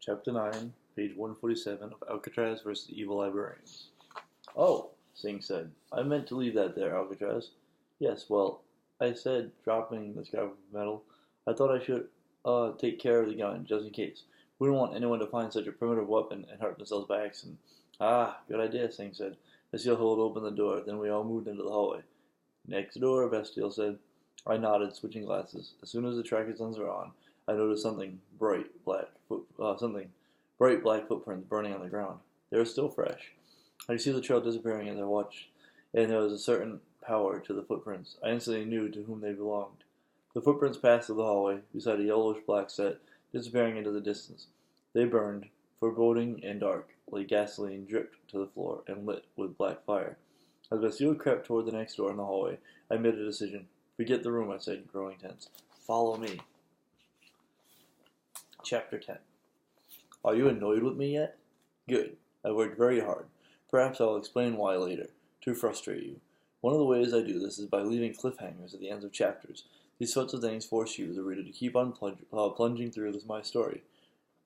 Chapter 9, page 147 of Alcatraz vs. the Evil Librarians. Oh, Singh said. I meant to leave that there, Alcatraz. Yes, well, I said, dropping the scrap of metal. I thought I should, take care of the gun, just in case. We don't want anyone to find such a primitive weapon and hurt themselves by accident. Ah, good idea, Singh said. Bastille held open the door, then we all moved into the hallway. Next door, Bastille said. I nodded, switching glasses. As soon as the tracker's lens were on, I noticed something bright black footprints burning on the ground. They were still fresh. I could see the trail disappearing as I watched, and there was a certain power to the footprints. I instantly knew to whom they belonged. The footprints passed through the hallway, beside a yellowish-black set, disappearing into the distance. They burned, foreboding and dark, like gasoline dripped to the floor and lit with black fire. As Bastille crept toward the next door in the hallway, I made a decision. Forget the room, I said, growing tense. Follow me. Chapter 10. Are you annoyed with me yet? Good. I worked very hard. Perhaps I'll explain why later, to frustrate you. One of the ways I do this is by leaving cliffhangers at the ends of chapters. These sorts of things force you, the reader, to keep on plunging through my story.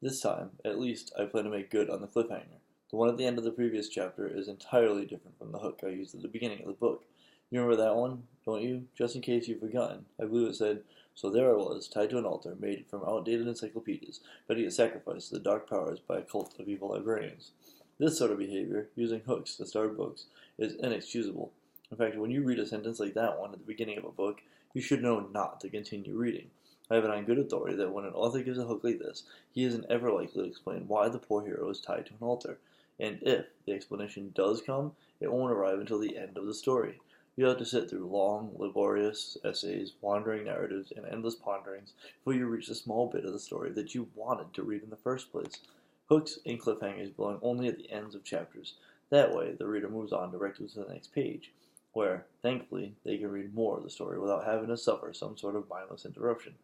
This time, at least, I plan to make good on the cliffhanger. The one at the end of the previous chapter is entirely different from the hook I used at the beginning of the book. You remember that one, don't you? Just in case you've forgotten. I believe it said, so there I was, tied to an altar, made from outdated encyclopedias, ready to sacrifice to the dark powers by a cult of evil librarians. This sort of behavior, using hooks to start books, is inexcusable. In fact, when you read a sentence like that one at the beginning of a book, you should know not to continue reading. I have it on good authority that when an author gives a hook like this, he isn't ever likely to explain why the poor hero is tied to an altar. And if the explanation does come, it won't arrive until the end of the story. You have to sit through long, laborious essays, wandering narratives, and endless ponderings before you reach the small bit of the story that you wanted to read in the first place. Hooks and cliffhangers belong only at the ends of chapters. That way, the reader moves on directly to the next page, where, thankfully, they can read more of the story without having to suffer some sort of mindless interruption.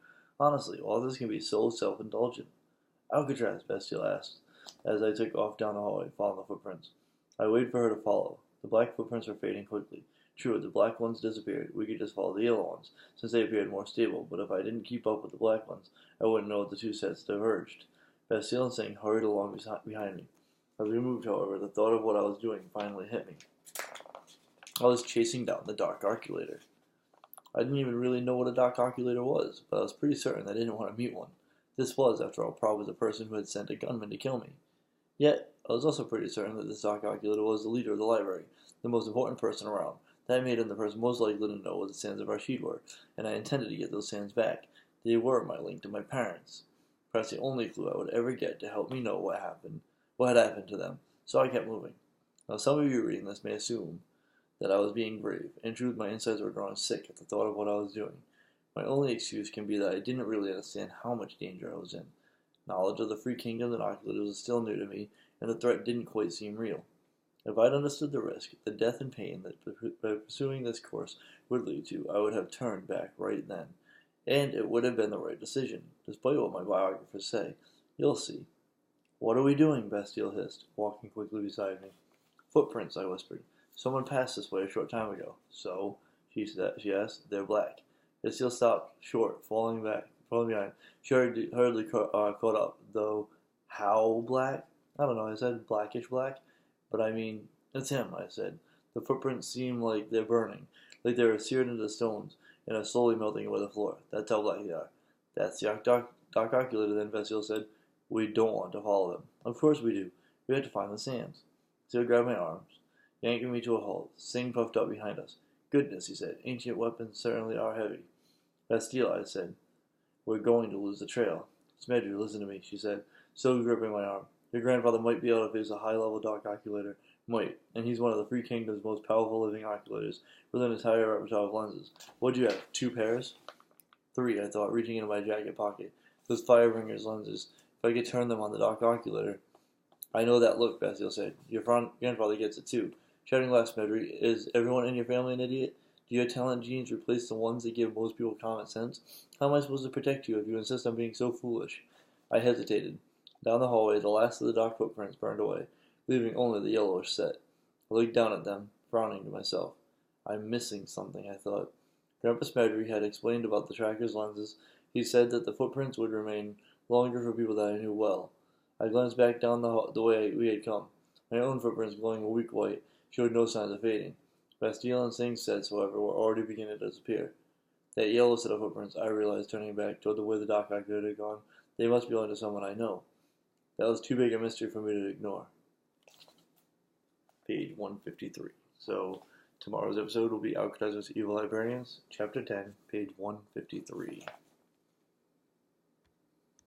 Honestly, all this can be so self-indulgent. Alcatraz, Bastille asked, as I took off down the hallway, following the footprints. I waited for her to follow. The black footprints were fading quickly. True, the black ones disappeared. We could just follow the yellow ones, since they appeared more stable, but if I didn't keep up with the black ones, I wouldn't know if the two sets diverged. Bastille and Singh hurried along behind me. As we moved, however, the thought of what I was doing finally hit me. I was chasing down the dark arculator. I didn't even really know what a dark arculator was, but I was pretty certain I didn't want to meet one. This was, after all, probably the person who had sent a gunman to kill me. Yet, I was also pretty certain that this dark arculator was the leader of the library, the most important person around. That made him the person most likely to know what the sands of Rashid were, and I intended to get those sands back. They were my link to my parents. Perhaps the only clue I would ever get to help me know what had happened to them. So I kept moving. Now, some of you reading this may assume that I was being brave. In truth, my insides were growing sick at the thought of what I was doing. My only excuse can be that I didn't really understand how much danger I was in. Knowledge of the free kingdom and oculators was still new to me, and the threat didn't quite seem real. If I'd understood the risk, the death and pain that pursuing this course would lead to, I would have turned back right then. And it would have been the right decision, despite what my biographers say. You'll see. What are we doing? Bastille hissed, walking quickly beside me. Footprints, I whispered. Someone passed this way a short time ago. So, she asked. They're black. Bastille stopped short, falling behind. She hurriedly caught up, though how black? I don't know, I said blackish black. But I mean, it's him, I said. The footprints seem like they're burning, like they were seared into stones, and are slowly melting away the floor. That's how black they are. That's the dark arculator, then, Bastille said. We don't want to follow them. Of course we do. We have to find the sands. Bastille grabbed my arms, yanking me to a halt. Singh puffed up behind us. Goodness, he said. Ancient weapons certainly are heavy. Bastille, I said. We're going to lose the trail. Smedry, listen to me, she said, still gripping my arm. Your grandfather might be able to face a high-level dark oculator. Might. And he's one of the Free Kingdom's most powerful living oculators, with an entire repertoire of lenses. What'd you have, 2 pairs? 3, I thought, reaching into my jacket pocket. Those Firebringer's lenses. If I could turn them on the dark oculator. I know that look, Bastille said. Your grandfather gets it too. Shouting last, Smedry, is everyone in your family an idiot? Do your talent genes replace the ones that give most people common sense? How am I supposed to protect you if you insist on being so foolish? I hesitated. Down the hallway, the last of the dark footprints burned away, leaving only the yellowish set. I looked down at them, frowning to myself. I'm missing something, I thought. Grandpa Smedry had explained about the tracker's lenses. He said that the footprints would remain longer for people that I knew well. I glanced back down the way we had come. My own footprints, glowing a weak white, showed no signs of fading. Bastille and Singh's sets, however, were already beginning to disappear. That yellow set of footprints, I realized, turning back toward the way the dock actor had gone. They must belong to someone I know. That was too big a mystery for me to ignore. Page 153. So, tomorrow's episode will be Alcatraz's Evil Librarians, Chapter 10, page 153.